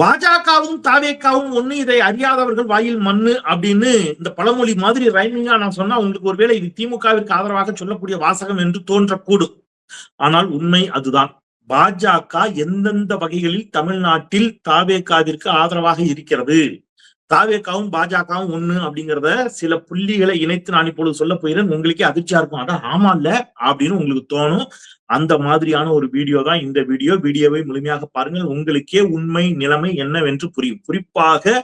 பாஜகவும் தாவேக்காவும் ஒண்ணு, இதை அறியாதவர்கள் வாயில் மண்ணு அப்படின்னு இந்த பழமொழி மாதிரி ரைமிங்கா நான் சொன்னா உங்களுக்கு ஒருவேளை இது திமுகவிற்கு ஆதரவாக சொல்லக்கூடிய வாசகம் என்று தோன்றக்கூடும். ஆனால் உண்மை அதுதான். பாஜக எந்தெந்த வகைகளில் தமிழ்நாட்டில் தாவேக்காவிற்கு ஆதரவாக இருக்கிறது, தாவேக்காவும் பாஜகவும் ஒண்ணு அப்படிங்கிறத சில புள்ளிகளை இணைத்து நான் இப்பொழுது சொல்ல போகிறேன். உங்களுக்கே அதிர்ச்சியா இருக்கும். அதான் ஆமா இல்ல அப்படின்னு உங்களுக்கு தோணும். அந்த மாதிரியான ஒரு வீடியோ தான் இந்த வீடியோ. வீடியோவை முழுமையாக பாருங்கள், உங்களுக்கே உண்மை நிலைமை என்னவென்று புரியும். குறிப்பாக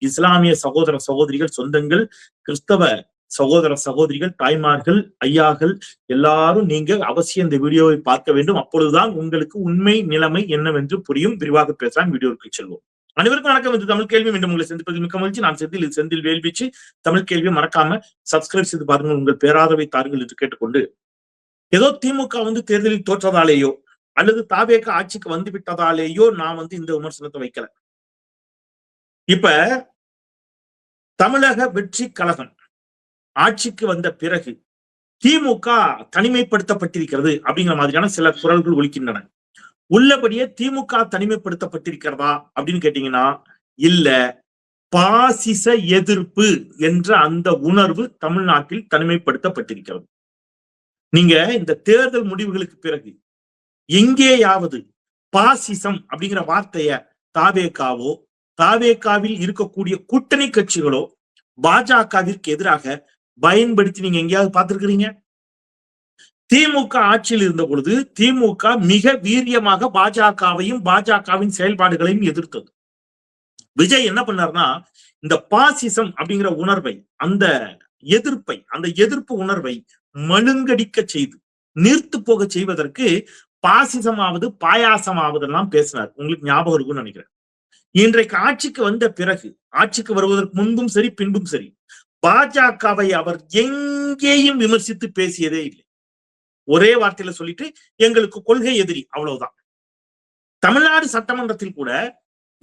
இஸ்லாமிய சகோதர சகோதரிகள், சொந்தங்கள், கிறிஸ்தவ சகோதர சகோதரிகள், தாய்மார்கள், ஐயாக்கள் எல்லாரும் நீங்க அவசியம் இந்த வீடியோவை பார்க்க வேண்டும். அப்பொழுதுதான் உங்களுக்கு உண்மை நிலைமை என்னவென்று புரியும். விரிவாக பேசலாம், வீடியோவுக்கு செல்வோம். அனைவருக்கும் வணக்கம். இது தமிழ் கேள்வி. மீண்டும் உங்களை சந்திப்பதில் மிக்க மகிழ்ச்சி. நான் செந்தில் வேல்வீச்சு. தமிழ் கேள்வியை மறக்காம சப்ஸ்கிரைப் செய்து பாருங்கள். உங்கள் பேராதரவை தாருங்கள் என்று கேட்டுக்கொண்டு, ஏதோ திமுக தேர்தலில் தோற்றதாலேயோ அல்லது தாவேக ஆட்சிக்கு வந்து விட்டதாலேயோ நான் இந்த விமர்சனத்தை வைக்கல. இப்ப தமிழக வெற்றி கழகம் ஆட்சிக்கு வந்த பிறகு திமுக தனிமைப்படுத்தப்பட்டிருக்கிறது அப்படிங்கிற மாதிரியான சில குரல்கள் ஒலிக்கின்றன. உள்ளபடியே திமுக தனிமைப்படுத்தப்பட்டிருக்கிறதா அப்படின்னு கேட்டீங்கன்னா இல்ல. பாசிச எதிர்ப்பு என்ற அந்த உணர்வு தமிழ்நாட்டில் தனிமைப்படுத்தப்பட்டிருக்கிறது. நீங்க இந்த தேர்தல் முடிவுகளுக்கு பிறகு எங்கேயாவது பாசிசம் அப்படிங்கிற வார்த்தைய தாவேகாவோ தாவேகாவில் இருக்கக்கூடிய கூட்டணி கட்சிகளோ பாஜகவிற்கு எதிராக பயன்படுத்தி நீங்க எங்கேயாவது பார்த்திருக்கிறீங்க? திமுக ஆட்சியில் இருந்த பொழுது திமுக மிக வீரியமாக பாஜகவையும் பாஜகவின் செயல்பாடுகளையும் எதிர்த்தது. விஜய் என்ன பண்ணார்னா, இந்த பாசிசம் அப்படிங்கிற உணர்வை, அந்த எதிர்ப்பை, அந்த எதிர்ப்பு உணர்வை மழுங்கடிக்க செய்து நீர்த்து போக செய்வதற்கு பாசிசமாவது பாயாசமாவதெல்லாம் பேசினார். உங்களுக்கு ஞாபகம் இருக்கும்னு நினைக்கிறேன். இன்றைக்கு ஆட்சிக்கு வந்த பிறகு, ஆட்சிக்கு வருவதற்கு முன்பும் சரி பின்பும் சரி, பாஜகவை அவர் எங்கேயும் விமர்சித்து பேசியதே இல்லை. ஒரே வார்த்தையில சொல்லிட்டு எங்களுக்கு கொள்கை எதிரி, அவ்வளவுதான். தமிழ்நாடு சட்டமன்றத்தில் கூட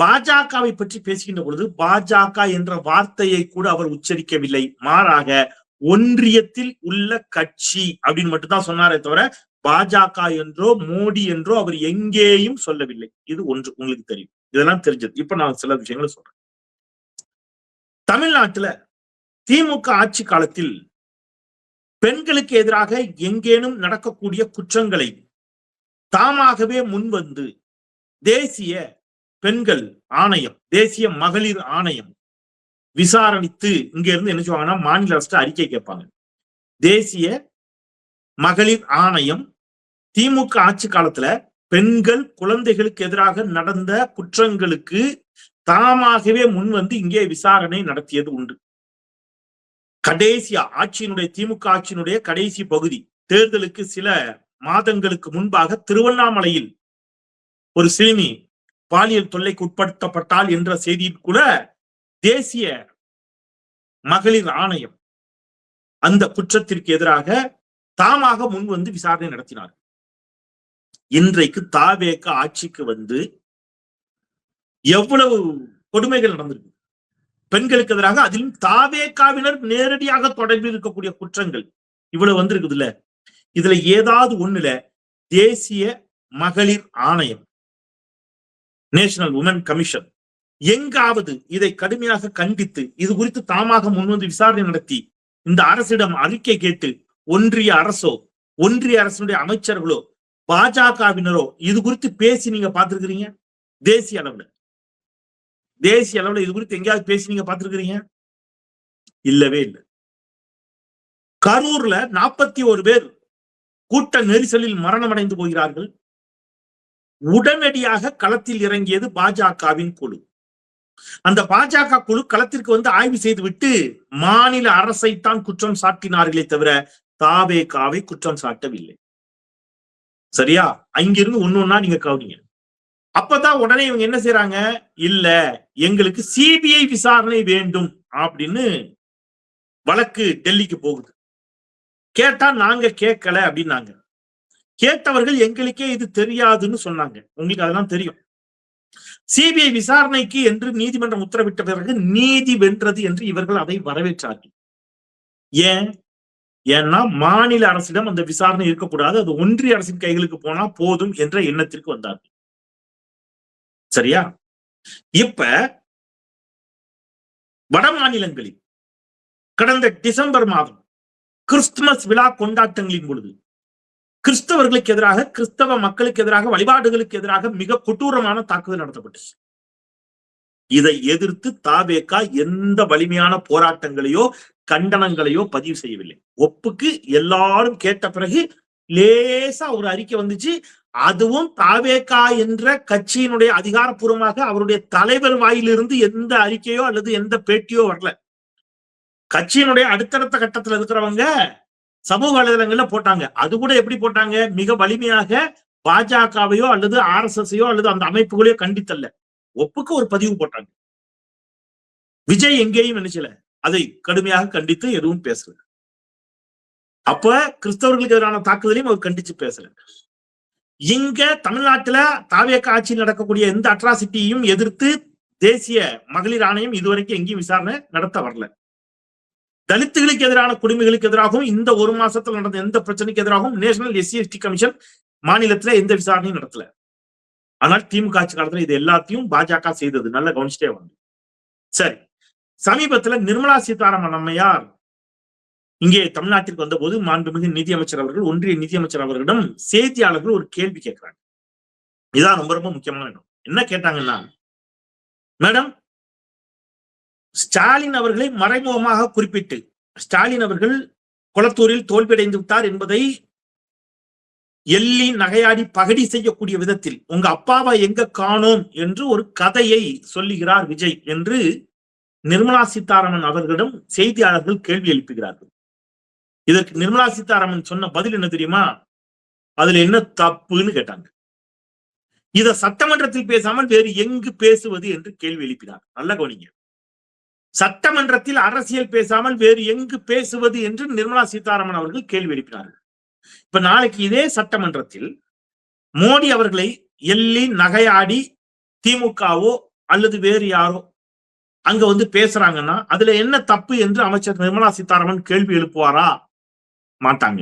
பாஜகவை பற்றி பேசுகின்ற பொழுது பாஜக என்ற வார்த்தையை கூட அவர் உச்சரிக்கவில்லை. மாறாக ஒன்றியத்தில் உள்ள கட்சி அப்படின்னு மட்டும்தான் சொன்னாரே தவிர பாஜக என்றோ மோடி என்றோ அவர் எங்கேயும் சொல்லவில்லை. இது ஒன்று உங்களுக்கு தெரியும், இதெல்லாம் தெரிஞ்சது. இப்ப நான் சில விஷயங்களை சொல்றேன். தமிழ்நாட்டுல திமுக ஆட்சி காலத்தில் பெண்களுக்கு எதிராக எங்கேனும் நடக்கக்கூடிய குற்றங்களை தாமாகவே முன்வந்து தேசிய பெண்கள் ஆணையம், தேசிய மகளிர் ஆணையம் விசாரணித்து இங்க இருந்து என்ன சொல்லுவாங்கன்னா மாநில அரசு அறிக்கை கேட்பாங்க. தேசிய மகளிர் ஆணையம் திமுக ஆட்சி காலத்துல பெண்கள் குழந்தைகளுக்கு எதிராக நடந்த குற்றங்களுக்கு தாமாகவே முன்வந்து இங்கே விசாரணை நடத்தியது உண்டு. கடைசியா ஆட்சியினுடைய, திமுக ஆட்சியினுடைய கடைசி பகுதி, தேர்தலுக்கு சில மாதங்களுக்கு முன்பாக திருவண்ணாமலையில் ஒரு சிறுமி பாலியல் தொல்லைக்கு உட்படுத்தப்பட்டால் என்ற செய்தியில் கூட தேசிய மகளிர் ஆணையம் அந்த குற்றத்திற்கு எதிராக தாமாக முன் வந்து விசாரணை நடத்தினார். இன்றைக்கு தாவேக ஆட்சிக்கு வந்து எவ்வளவு கொடுமைகள் நடந்திருக்கு பெண்களுக்கு எதிராக, அதிலும் தாவேகாவினர் நேரடியாக தொடர்பில் இருக்கக்கூடிய குற்றங்கள் இவ்வளவு வந்திருக்குது இல்ல. இதுல ஏதாவது ஒண்ணுல தேசிய மகளிர் ஆணையம், நேஷனல் உமன் கமிஷன் எங்காவது இதை கடுமையாக கண்டித்து இது குறித்து தாமாக முன்வந்து விசாரணை நடத்தி இந்த அரசிடம் அறிக்கை கேட்டு ஒன்றிய அரசோ ஒன்றிய அரசுடைய அமைச்சர்களோ பாஜகவினரோ இது குறித்து பேசி நீங்க பார்த்திருக்கிறீங்க? தேசிய அளவுல இது குறித்து எங்கேயாவது பேசி நீங்க பார்த்திருக்கிறீங்க? இல்லவே இல்லை. கரூர்ல 41 பேர் கூட்ட நெரிசலில் மரணம் அடைந்து போகிறார்கள். உடனடியாக களத்தில் இறங்கியது பாஜகவின் குழு. அந்த பாஜக குழு களத்திற்கு வந்து ஆய்வு செய்து விட்டு மாநில அரசைத்தான் குற்றம் சாட்டினார்களே தவிர தாவேகாவை குற்றம் சாட்டவில்லை. சரியா? அங்கிருந்து ஒன்னொன்னா நீங்க கவனிங்க. அப்பதான் உடனே இவங்க என்ன செய்யறாங்க, இல்ல எங்களுக்கு சிபிஐ விசாரணை வேண்டும் அப்படின்னு வழக்கு டெல்லிக்கு போகுது. கேட்டா நாங்க கேட்கல அப்படின்னாங்க. கேட்டவர்கள் எங்களுக்கே இது தெரியாதுன்னு சொன்னாங்க. உங்களுக்கு அதெல்லாம் தெரியும். சிபிஐ விசாரணைக்கு என்று நீதிமன்றம் உத்தரவிட்ட பிறகு நீதி வென்றது என்று இவர்கள் அதை வரவேற்றார்கள். ஏன்னா மாநில அரசிடம் அந்த விசாரணை இருக்கக்கூடாது, அது ஒன்றிய அரசின் கைகளுக்கு போனா போதும் என்ற எண்ணத்திற்கு வந்தார்கள். சரியா? இப்ப வட மாநிலங்களில் கடந்த டிசம்பர் மாதம் கிறிஸ்துமஸ் விழா கொண்டாட்டங்களின் பொழுது கிறிஸ்தவர்களுக்கு எதிராக, கிறிஸ்தவ மக்களுக்கு எதிராக, வழிபாடுகளுக்கு எதிராக மிக கொடூரமான தாக்குதல் நடத்தப்பட்டுச்சு. இதை எதிர்த்து தாவேகா எந்த வலிமையான போராட்டங்களையோ கண்டனங்களையோ பதிவு செய்யவில்லை. ஒப்புக்கு எல்லாரும் கேட்ட பிறகு லேசா ஒரு அறிக்கை வந்துச்சு. அதுவும் தாவேகா என்ற கட்சியினுடைய அதிகாரப்பூர்வமாக அவருடைய தலைவர் வாயிலிருந்து எந்த அறிக்கையோ அல்லது எந்த பேட்டியோ வரல. கட்சியினுடைய அடுத்தடுத்த கட்டத்துல இருக்கிறவங்க சமூக வலைதளங்கள்ல போட்டாங்க. அது கூட எப்படி போட்டாங்க? மிக வலிமையாக பாஜகவையோ அல்லது RSSயோ அல்லது அந்த அமைப்புகளையோ கண்டித்தல்ல, ஒப்புக்கு ஒரு பதிவு போட்டாங்க. விஜய் எங்கேயும் நினைச்சல அதை கடுமையாக கண்டித்து எதுவும் பேசல. அப்ப கிறிஸ்தவர்களுக்கு எதிரான தாக்குதலையும் அவர் கண்டிச்சு பேசல. இங்க தமிழ்நாட்டுல தாவேகா ஆட்சியில் நடக்கக்கூடிய எந்த அட்ராசிட்டியையும் எதிர்த்து தேசிய மகளிர் ஆணையம் இதுவரைக்கும் எங்கேயும் விசாரணை நடத்த வரல. தலித்துகளுக்கு எதிரான குடிமைகளுக்கு எதிராகவும் இந்த ஒரு மாசத்துல நடந்த எந்த பிரச்சனைக்கு எதிராகவும் நேஷனல் SC/ST கமிஷன் மாநிலத்துல எந்த விசாரணையும் நடத்தல. ஆனால் திமுக ஆட்சி காலத்துல இது எல்லாத்தையும் பாஜக செய்தது. நல்ல கவனிச்சுட்டே வாங்க. சரி, சமீபத்துல நிர்மலா சீதாராமன் அம்மையார் இங்கே தமிழ்நாட்டிற்கு வந்த போது மாண்புமிகு நிதியமைச்சர் அவர்கள், ஒன்றிய நிதியமைச்சர் அவர்களிடம் செய்தியாளர்கள் ஒரு கேள்வி கேட்கிறாங்க. இதான் ரொம்ப ரொம்ப முக்கியமான இடம். என்ன கேட்டாங்கன்னா, மேடம், ஸ்டாலின் அவர்களை மறைமுகமாக குறிப்பிட்டு ஸ்டாலின் அவர்கள் கொளத்தூரில் தோல்வியடைந்து விட்டார் என்பதை எள்ளி நகையாடி பகடி செய்யக்கூடிய விதத்தில் உங்க அப்பாவை எங்க காணோம் என்று ஒரு கதையை சொல்லுகிறார் விஜய் என்று நிர்மலா சீதாராமன் அவர்களிடம் செய்தியாளர்கள் கேள்வி எழுப்புகிறார்கள். இதற்கு நிர்மலா சீதாராமன் சொன்ன பதில் என்ன தெரியுமா? அதுல என்ன தப்புன்னு கேட்டாங்க. இத சட்டமன்றத்தில் பேசாமல் வேறு எங்கு பேசுவது என்று கேள்வி எழுப்பினார். நல்ல கவனிங்க. சட்டமன்றத்தில் அரசியல் பேசாமல் வேறு எங்கு பேசுவது என்று நிர்மலா சீதாராமன் அவர்கள் கேள்வி எழுப்பினார்கள். இப்ப நாளைக்கு இதே சட்டமன்றத்தில் மோடி அவர்களை எள்ளி நகையாடி திமுகவோ அல்லது வேறு யாரோ அங்க வந்து பேசுறாங்கன்னா அதுல என்ன தப்பு என்று அமைச்சர் நிர்மலா சீதாராமன் கேள்வி எழுப்புவாரா? மாட்டாங்க.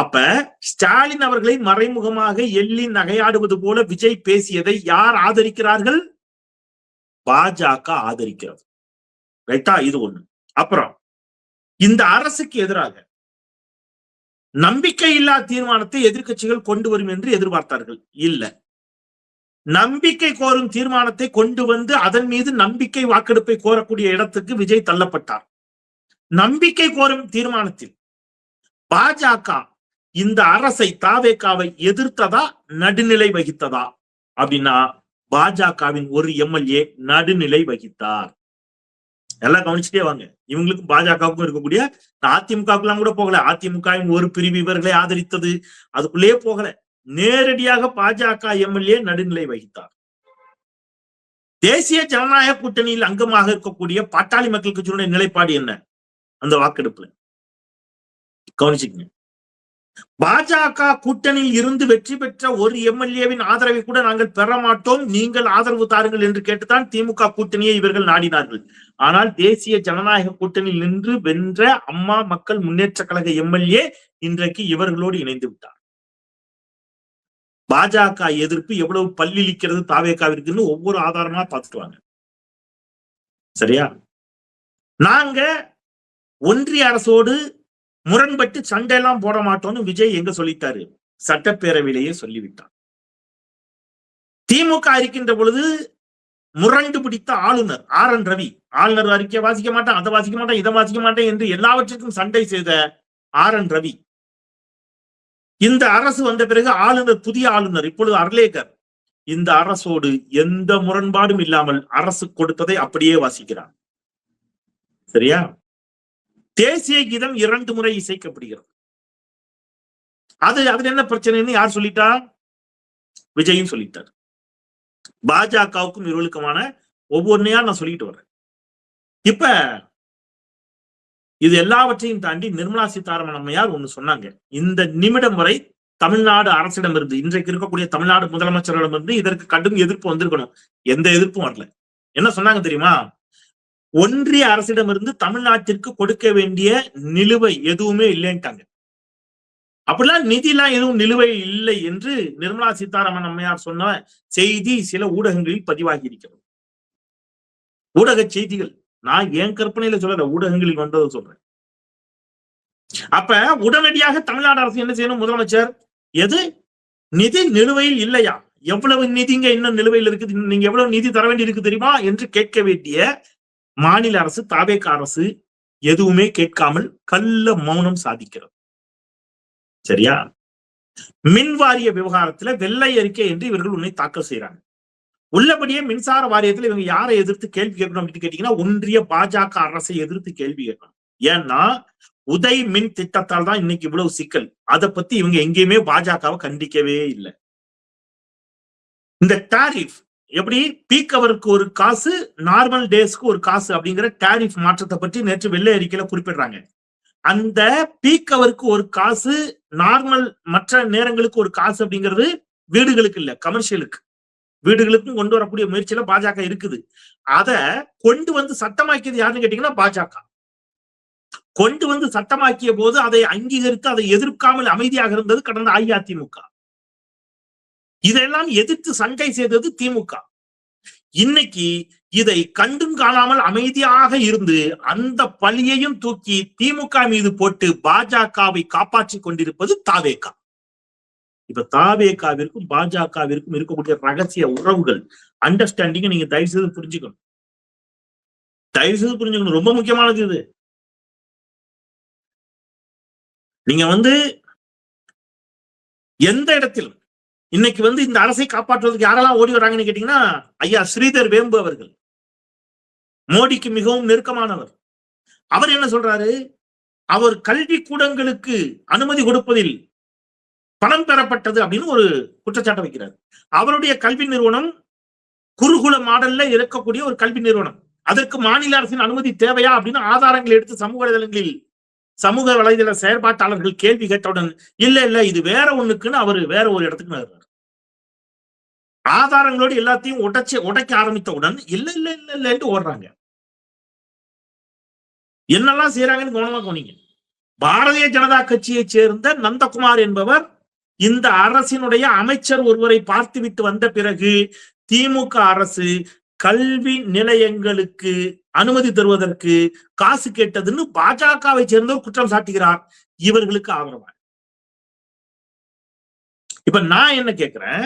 அப்ப ஸ்டாலின் அவர்களை மறைமுகமாக எள்ளி நகையாடுவது போல விஜய் பேசியதை யார் ஆதரிக்கிறார்கள்? பாஜக ஆதரிக்கிறது. ரைட்டா? இது ஒண்ணு. அப்புறம் இந்த அரசுக்கு எதிராக நம்பிக்கையில்லா தீர்மானத்தை எதிர்க்கட்சிகள் கொண்டு வரும் என்று எதிர்பார்த்தார்கள். இல்ல, நம்பிக்கை கோரும் தீர்மானத்தை கொண்டு வந்து அதன் மீது நம்பிக்கை வாக்கெடுப்பை கோரக்கூடிய இடத்துக்கு விஜய் தள்ளப்பட்டார். நம்பிக்கை கோரும் தீர்மானத்தில் பாஜக இந்த அரசை தாவேகாவை எதிர்த்ததா நடுநிலை வகித்ததா அப்படின்னா பாஜகவின் ஒரு MLA நடுநிலை வகித்தார். எல்லாம் கவனிச்சுட்டே வாங்க. இவங்களுக்கும் பாஜகவுக்கும் இருக்கக்கூடிய, அதிமுகவுக்குலாம் கூட போகல, அதிமுகவின் ஒரு பிரிவு இவர்களை ஆதரித்தது, அதுக்குள்ளேயே போகல. நேரடியாக பாஜக MLA நடுநிலை வகித்தார். தேசிய ஜனநாயக கூட்டணியில் அங்கமாக இருக்கக்கூடிய பாட்டாளி மக்கள் கட்சியினுடைய நிலைப்பாடு என்ன அந்த வாக்கெடுப்புல? கவனிச்சுக்கங்க. பாஜக கூட்டணியில் இருந்து வெற்றி பெற்ற ஒரு MLAவின் ஆதரவை கூட நாங்கள் பெற மாட்டோம், நீங்கள் ஆதரவு தாருங்கள் என்று கேட்டுத்தான் திமுக கூட்டணியை இவர்கள் நாடினார்கள். ஆனால் தேசிய ஜனநாயக கூட்டணியில் நின்று வென்ற அம்மா மக்கள் முன்னேற்ற கழக MLA இன்றைக்கு இவர்களோடு இணைந்து விட்டார். பாஜக எதிர்ப்பு எவ்வளவு பல்லிழிக்கிறது தாவேகாவிற்குன்னு ஒவ்வொரு ஆதாரமா பார்த்துட்டு வாங்க. சரியா? நாங்க ஒன்றிய அரசோடு முரண்பட்டு சண்டையெல்லாம் போட மாட்டோம்னு விஜய் எங்க சொல்லிட்டாரு? சட்டப்பேரவையிலேயே சொல்லிவிட்டார். திமுக இருக்கின்ற பொழுது முரண்டு பிடித்த ஆளுநர் RN ரவி, ஆளுநர் அறிக்கை வாசிக்க மாட்டேன், அதை வாசிக்க மாட்டேன், இதை வாசிக்க மாட்டேன் என்று எல்லாவற்றிற்கும் சண்டை செய்த RN ரவி இந்த அரசு வந்த பிறகு ஆளுநர், புதிய ஆளுநர் இப்பொழுது அர்லேகர், இந்த அரசோடு எந்த முரண்பாடும் இல்லாமல் அரசு கொடுத்ததை அப்படியே வாசிக்கிறார். சரியா? தேசிய கீதம் 2 முறை இசைக்கப்படுகிறது. அதுல என்ன பிரச்சனைன்னு யார் சொல்லிட்டா? விஜயும் சொல்லிட்டார். பாஜகவுக்கும் இவர்களுக்குமான ஒவ்வொன்றையா நான் சொல்லிட்டு வர்றேன். இப்ப இது எல்லாவற்றையும் தாண்டி நிர்மலா சீதாராமன் அம்மையார் ஒண்ணு சொன்னாங்க. இந்த நிமிடம் வரை தமிழ்நாடு அரசிடமிருந்து, இன்றைக்கு இருக்கக்கூடிய தமிழ்நாடு முதலமைச்சரிடமிருந்து இதற்கு கடும் எதிர்ப்பு வந்திருக்கணும். எந்த எதிர்ப்பும் வரல. என்ன சொன்னாங்க தெரியுமா? ஒன்றிய அரசிடமிருந்து தமிழ்நாட்டிற்கு கொடுக்க வேண்டிய நிலுவை எதுவுமே இல்லைன்ட்டாங்க. அப்படிலாம் நிதிலாம் எதுவும் நிலுவை இல்லை என்று நிர்மலா சீதாராமன் அம்மையார் சொன்ன செய்தி சில ஊடகங்களில் பதிவாகி இருக்கிறது. ஊடக செய்திகள், நான் என் கற்பனையில சொல்லல, ஊடகங்களில் வந்ததை சொல்றேன். அப்ப உடனடியாக தமிழ்நாடு அரசு என்ன செய்யணும்? முதலமைச்சர், எது நிதி நிலுவையில் இல்லையா, எவ்வளவு நிதிங்க இன்னும் நிலுவையில் இருக்குது, நீங்க எவ்வளவு நிதி தர வேண்டி இருக்கு தெரியுமா என்று கேட்க வேண்டிய மாநில அரசு, தாவேக அரசு எதுவுமே கேட்காமல் கள்ள மௌனம் சாதிக்கிறது. சரியா? மின் வாரிய விவகாரத்துல வெள்ளை அறிக்கை என்று இவர்கள் உன்னை தாக்கல் செய்யறாங்க. உள்ளபடியே மின்சார வாரியத்தில் இவங்க யாரை எதிர்த்து கேள்வி கேட்கணும் அப்படின்னு கேட்டீங்கன்னா, ஒன்றிய பாஜக அரசை எதிர்த்து கேள்வி கேட்கணும். ஏன்னா உதய் மின் திட்டத்தால் தான் இன்னைக்கு இவ்வளவு சிக்கல். அதை பத்தி இவங்க எங்கேயுமே பாஜகவை கண்டிக்கவே இல்லை. இந்த டாரிஃப் எப்படி பீக் அவருக்கு ஒரு காசு, நார்மல் டேஸ்க்கு ஒரு காசு அப்படிங்கிற டாரிஃப் மாற்றத்தை பற்றி நேற்று வெள்ளை அறிக்கையில குறிப்பிடுறாங்க. அந்த பீக் அவருக்கு ஒரு காசு, நார்மல் மற்ற நேரங்களுக்கு ஒரு காசு அப்படிங்கிறது வீடுகளுக்கு இல்ல, கமர்ஷியலுக்கு, வீடுகளுக்கும் கொண்டு வரக்கூடிய முயற்சியில பாஜக இருக்குது. அத கொண்டு வந்து சட்டமாக்கியது யாருன்னு கேட்டீங்கன்னா பாஜக. கொண்டு வந்து சட்டமாக்கிய போது அதை அங்கீகரித்து அதை எதிர்க்காமல் அமைதியாக இருந்தது கடந்த அஇஅதிமுக. இதெல்லாம் எதிர்த்து சண்டை செய்தது திமுக. இன்னைக்கு இதை கண்டும் காணாமல் அமைதியாக இருந்து அந்த பழியையும் தூக்கி திமுக மீது போட்டு பாஜகவை காப்பாற்றிக் கொண்டிருப்பது தாவேக. இப்ப தாவேகாவிற்கும் பாஜகவிற்கும் இருக்கக்கூடிய ரகசிய உறவுகள், அண்டர்ஸ்டாண்டிங் நீங்க தயவு செய்து புரிஞ்சுக்கணும். தயவு செய்து புரிஞ்சுக்கணும், ரொம்ப முக்கியமானது இது. நீங்க எந்த இடத்திலும் இன்னைக்கு இந்த அரசை காப்பாற்றுவதற்கு யாரெல்லாம் ஓடி வராங்கன்னு கேட்டீங்கன்னா, ஐயா ஸ்ரீதர் வேம்பு அவர்கள் மோடிக்கு மிகவும் நெருக்கமானவர். அவர் என்ன சொல்றாரு? அவர் கல்வி கூடங்களுக்கு அனுமதி கொடுப்பதில் பணம் பெறப்பட்டது அப்படின்னு ஒரு குற்றச்சாட்டை வைக்கிறார். அவருடைய கல்வி நிறுவனம் குருகுல மாடல்ல இருக்கக்கூடிய ஒரு கல்வி நிறுவனம். அதற்கு மாநில அரசின் அனுமதி தேவையா அப்படின்னு ஆதாரங்களை எடுத்து சமூக வலைதள செயற்பாட்டாளர்கள் கேள்வி கேட்டவுடன் இல்ல இது வேற ஒண்ணுக்குன்னு அவர் வேற ஒரு இடத்துக்கு நகர்றாரு. ஆதாரங்களோடு எல்லாத்தையும் உடைக்க ஆரம்பித்தவுடன் இல்ல ஓடுறாங்க. என்னெல்லாம் செய்யறாங்கன்னு கவனமா கவனிங்க. பாரதிய ஜனதா கட்சியை சேர்ந்த நந்தகுமார் என்பவர் இந்த அரசினுடைய அமைச்சர் ஒருவரை பார்த்துவிட்டு வந்த பிறகு திமுக அரசு கல்வி நிலையங்களுக்கு அனுமதி தருவதற்கு காசு கேட்டதுன்னு பாஜகவை சேர்ந்தவர் குற்றம் சாட்டுகிறார். இவர்களுக்கு ஆதரவா இப்ப நான் என்ன கேட்கிறேன்?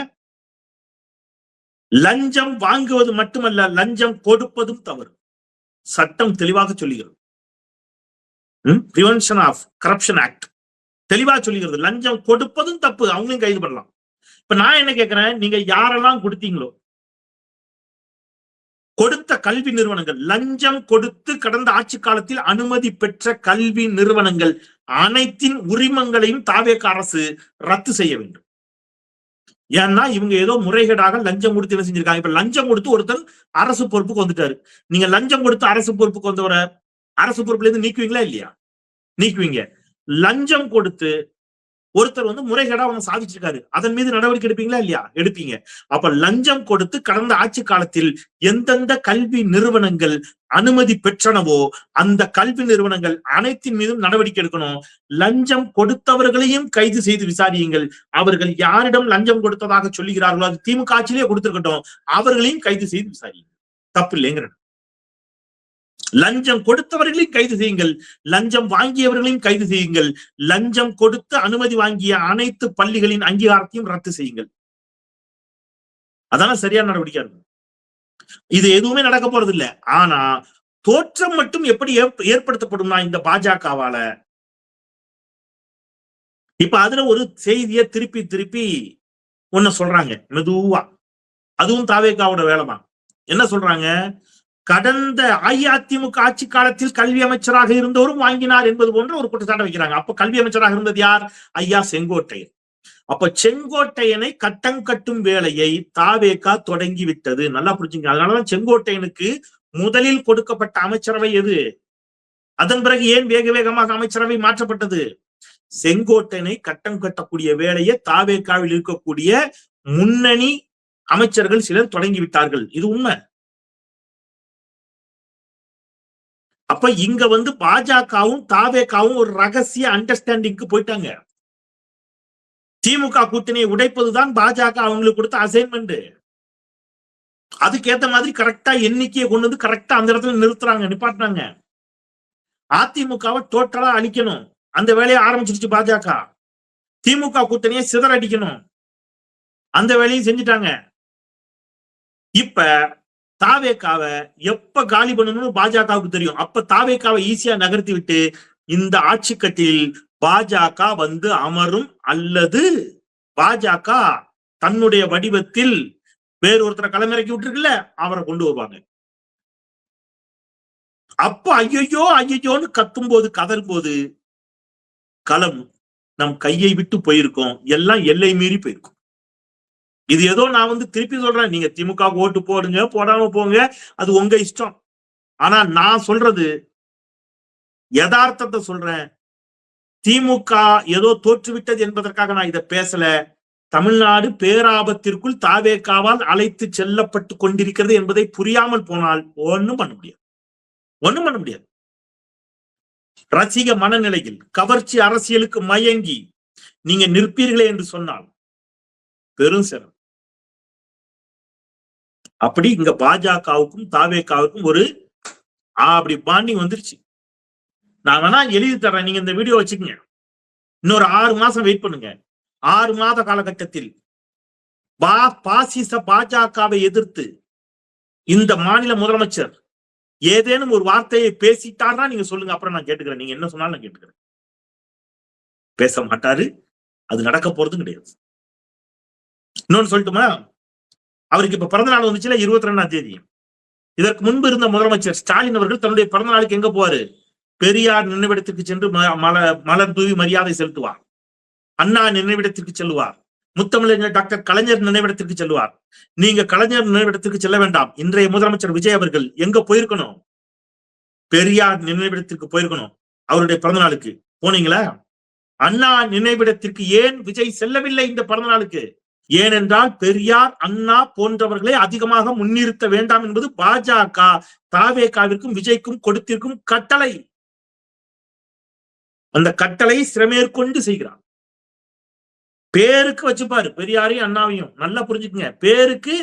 லஞ்சம் வாங்குவது மட்டுமல்ல, லஞ்சம் கொடுப்பதும் தவறு. சட்டம் தெளிவாக சொல்லுகிறது. பிரிவென்ஷன் ஆஃப் கரப்ஷன் ஆக்ட் தெளிவா சொல்லுகிறது. லஞ்சம் கொடுப்பதும் தப்பு, அவங்களையும் கைது பண்ணலாம். இப்ப நான் என்ன கேட்கிறேன்? நீங்க யாரெல்லாம் கொடுத்தீங்களோ, கொடுத்த கல்வி நிறுவனங்கள், லஞ்சம் கொடுத்து கடந்த ஆட்சி காலத்தில் அனுமதி பெற்ற கல்வி நிறுவனங்கள் அனைத்தின் உரிமங்களையும் தாவேக அரசு ரத்து செய்ய வேண்டும். ஏன்னா இவங்க ஏதோ முறைகேடாக லஞ்சம் கொடுத்து என்ன செஞ்சிருக்காங்க. இப்ப லஞ்சம் கொடுத்து ஒருத்தர் அரசு பொறுப்புக்கு வந்துட்டாரு. நீங்க லஞ்சம் கொடுத்து அரசு பொறுப்புக்கு வந்தவரை அரசு பொறுப்புல இருந்து நீக்குவீங்களா இல்லையா? நீக்குவீங்க. லஞ்சம் கொடுத்து ஒருத்தர் முறைகேடா அவங்க சாதிச்சிருக்காரு, அதன் மீது நடவடிக்கை எடுப்பீங்களா இல்லையா? எடுப்பீங்க. அப்ப லஞ்சம் கொடுத்து கடந்த ஆட்சி காலத்தில் எந்தெந்த கல்வி நிறுவனங்கள் அனுமதி பெற்றனவோ அந்த கல்வி நிறுவனங்கள் அனைத்தின் மீதும் நடவடிக்கை எடுக்கணும். லஞ்சம் கொடுத்தவர்களையும் கைது செய்து விசாரியுங்கள். அவர்கள் யாரிடம் லஞ்சம் கொடுத்ததாக சொல்லுகிறார்களோ, அது திமுக ஆட்சியிலேயே கொடுத்திருக்கட்டும், அவர்களையும் கைது செய்து விசாரியுங்கள். தப்பு இல்லைங்கிற. லஞ்சம் கொடுத்தவர்களையும் கைது செய்யுங்கள், லஞ்சம் வாங்கியவர்களையும் கைது செய்யுங்கள், லஞ்சம் கொடுத்து அனுமதி வாங்கிய அனைத்து பள்ளிகளின் அங்கீகாரத்தையும் ரத்து செய்யுங்கள். அதான சரியான நடவடிக்கை இருக்கும். இது எதுவுமே நடக்க போறது இல்லை. ஆனா தோற்றம் மட்டும் எப்படி ஏற்படுத்தப்படும்னா இந்த பாஜகவால. இப்ப அதுல ஒரு செய்தியை திருப்பி ஒன்ன சொல்றாங்க மெதுவா. அதுவும் தாவேகாவோட வேலைதான். என்ன சொல்றாங்க? கடந்த அஇஅதிமுக ஆட்சி காலத்தில் கல்வி அமைச்சராக இருந்தவரும் வாங்கினார் என்பது போன்ற ஒரு குற்றச்சாட்டை வைக்கிறாங்க. அப்ப கல்வி அமைச்சராக இருந்தது யார்? ஐயா செங்கோட்டையன். அப்ப செங்கோட்டையனை கட்டம் கட்டும் வேலையை தாவேகா தொடங்கி விட்டது. நல்லா புரிஞ்சுங்க. அதனாலதான் செங்கோட்டையனுக்கு முதலில் கொடுக்கப்பட்ட அமைச்சரவை எது? அதன் பிறகு ஏன் வேகமாக அமைச்சரவை மாற்றப்பட்டது? செங்கோட்டையனை கட்டம் கட்டக்கூடிய வேலையை தாவேகாவில் இருக்கக்கூடிய முன்னணி அமைச்சர்கள் சிலர் தொடங்கி விட்டார்கள். இது உண்மை. அப்ப இங்க பாஜகவும் தாவேகாவும் ஒரு ரகசிய அண்டர்ஸ்டாண்டிங்க்கு போயிட்டாங்க. திமுக கூட்டணியை உடைப்பதுதான் பாஜக அவங்களுக்கு கொடுத்த அசைன்மெண்ட். அதுக்கேத்த மாதிரி கரெக்டா எண்ணிக்கையை கொண்டு வந்து கரெக்டா அந்த இடத்துல நிறுத்துறாங்க, நிப்பாட்டினாங்க. அதிமுகவை டோட்டலா அழிக்கணும், அந்த வேலையை ஆரம்பிச்சிருச்சு பாஜக. திமுக கூட்டணியை சிதறடிக்கணும், அந்த வேலையும் செஞ்சுட்டாங்க. இப்ப தாவேகாவை எப்ப காலி பண்ணணும்னு பாஜகவுக்கு தெரியும். அப்ப தாவேகாவை ஈஸியா நகர்த்தி விட்டு இந்த ஆட்சி கட்டில் பாஜக வந்து அமரும், அல்லது பாஜக தன்னுடைய வடிவத்தில் வேறொருத்தரை களமிறக்கி விட்டுருக்குல்ல அவரை கொண்டு வருவாங்க. அப்ப ஐயோ ஐயோன்னு கத்தும் போது, கதறும் போது களம் நம் கையை விட்டு போயிருக்கோம், எல்லாம் எல்லை மீறி போயிருக்கும். இது ஏதோ நான் வந்து திருப்பி சொல்றேன், நீங்க திமுக ஓட்டு போடுங்க போடாம போங்க, அது உங்க இஷ்டம். ஆனா நான் சொல்றது யதார்த்தத்தை சொல்றேன். திமுக ஏதோ தோற்றுவிட்டது என்பதற்காக நான் இதை பேசல. தமிழ்நாடு பேராபத்திற்குள் தாவேகாவால் அழைத்து செல்லப்பட்டு கொண்டிருக்கிறது என்பதை புரியாமல் போனால் ஒண்ணும் பண்ண முடியாது, ஒண்ணும் பண்ண முடியாது. ரசிக மனநிலையில் கவர்ச்சி அரசியலுக்கு மயங்கி நீங்க நிற்பீர்களே என்று சொன்னால் பெரும் சிரமம். அப்படி இங்க பாஜகவுக்கும் தாவேகாவுக்கும் ஒரு அப்படி பாண்டிங் வந்துருச்சு. நான் வேணா எழுதி தரேன், நீங்க இந்த வீடியோ வச்சுக்கங்க. இன்னொரு 6 மாசம் வெயிட் பண்ணுங்க. 6 மாத காலகட்டத்தில் பாசிச பாஜகவை எதிர்த்து இந்த மாநில முதலமைச்சர் ஏதேனும் ஒரு வார்த்தையை பேசிட்டார்னா நீங்க சொல்லுங்க, அப்புறம் நான் கேட்டுக்கிறேன். நீங்க என்ன சொன்னாலும் நான் கேட்டுக்கிறேன். பேச மாட்டாரு, அது நடக்க போறதும் கிடையாது. இன்னொன்னு சொல்லட்டுமா, அவருக்கு இப்ப பிறந்த நாள் வந்துச்சுல 22ஆம் தேதி. இதற்கு முன்பு இருந்த முதலமைச்சர் ஸ்டாலின் அவர்கள் தன்னுடைய பிறந்த நாளுக்கு எங்க போவாரு? பெரியார் நினைவிடத்திற்கு சென்று மலர் தூவி மரியாதை செலுத்துவார். அண்ணா நினைவிடத்திற்கு செல்லுவார். முத்தமிழர் டாக்டர் கலைஞர் நினைவிடத்திற்கு செல்லுவார். நீங்க கலைஞர் நினைவிடத்திற்கு செல்ல வேண்டாம். இன்றைய முதலமைச்சர் விஜய் அவர்கள் எங்க போயிருக்கணும்? பெரியார் நினைவிடத்திற்கு போயிருக்கணும். அவருடைய பிறந்த நாளுக்கு போனீங்களா? அண்ணா நினைவிடத்திற்கு ஏன் விஜய் செல்லவில்லை இந்த பிறந்த நாளுக்கு? ஏனென்றால் பெரியார், அண்ணா போன்றவர்களை அதிகமாக முன்னிறுத்த வேண்டாம் என்பது பாஜக தாவேகாவிற்கும் விஜய்க்கும் கொடுத்திருக்கும் கட்டளை. அந்த கட்டளை சிறமேற்கொண்டு செய்கிறார். பேருக்கு வச்சுப்பாரு பெரியாரையும் அண்ணாவையும், நல்லா புரிஞ்சுக்குங்க. பேருக்கு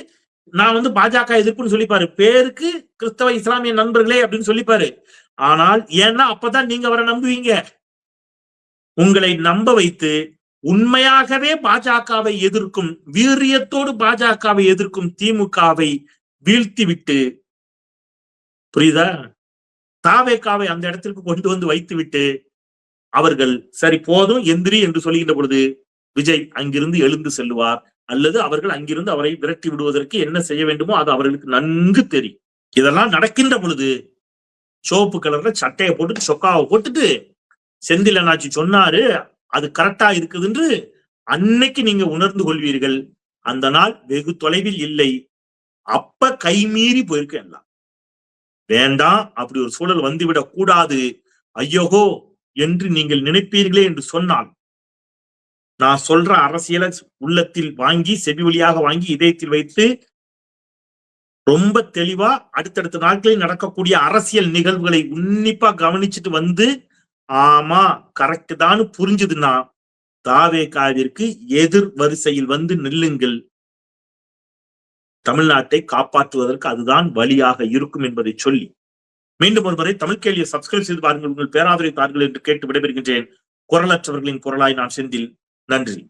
நான் வந்து பாஜக எதிர்ப்புன்னு சொல்லிப்பாரு, பேருக்கு கிறிஸ்தவ இஸ்லாமிய நண்பர்களே அப்படின்னு சொல்லிப்பாரு. ஆனால் ஏன்னா அப்பதான் நீங்க அவரை நம்புவீங்க. உங்களை நம்ப வைத்து உண்மையாகவே பாஜகவை எதிர்க்கும், வீரியத்தோடு பாஜகவை எதிர்க்கும் திமுகவை வீழ்த்தி விட்டு, புரியுதா, தாவேகாவை அந்த இடத்திற்கு கொண்டு வந்து வைத்து விட்டு அவர்கள் சரி போதும் எந்திரி என்று சொல்லுகின்ற பொழுது விஜய் அங்கிருந்து எழுந்து செல்லுவார், அல்லது அவர்கள் அங்கிருந்து அவரை விரட்டி விடுவதற்கு என்ன செய்ய வேண்டுமோ அது அவர்களுக்கு நன்கு தெரியும். இதெல்லாம் நடக்கின்ற பொழுது சிவப்பு கலர்ல சட்டையை போட்டுட்டு சொக்காவை போட்டுட்டு செந்தில் அண்ணாச்சி சொன்னாரு அது கரெக்டா இருக்குது என்று அன்னைக்கு நீங்க உணர்ந்து கொள்வீர்கள். அந்த நாள் வெகு தொலைவில் இல்லை. அப்ப கைமீறி போயிருக்க எல்லாம் வேண்டாம், அப்படி ஒரு சூழல் வந்துவிடக் கூடாது ஐயோகோ என்று நீங்கள் நினைப்பீர்களே என்று சொன்னால், நான் சொல்ற அரசியலை உள்ளத்தில் வாங்கி, செவி வழியாக வாங்கி, இதயத்தில் வைத்து ரொம்ப தெளிவா அடுத்தடுத்த நாட்களில் நடக்கக்கூடிய அரசியல் நிகழ்வுகளை உன்னிப்பா கவனிச்சுட்டு வந்து ஆமா கரெக்ட் தான் புரிஞ்சுதுன்னா தாவேகாவிற்கு எதிர் வரிசையில் வந்து நில்லுங்கள். தமிழ்நாட்டை காப்பாற்றுவதற்கு அதுதான் வழியாக இருக்கும் என்பதை சொல்லி மீண்டும் ஒருமுறை தமிழ் கேள்வியை சப்ஸ்கிரைப் செய்து பாருங்கள், உங்கள் பேராதரவை தாருங்கள் என்று கேட்டு விடைபெறுகின்றேன். குரலற்றவர்களின் குரலாய் நான் செந்தில். நன்றி.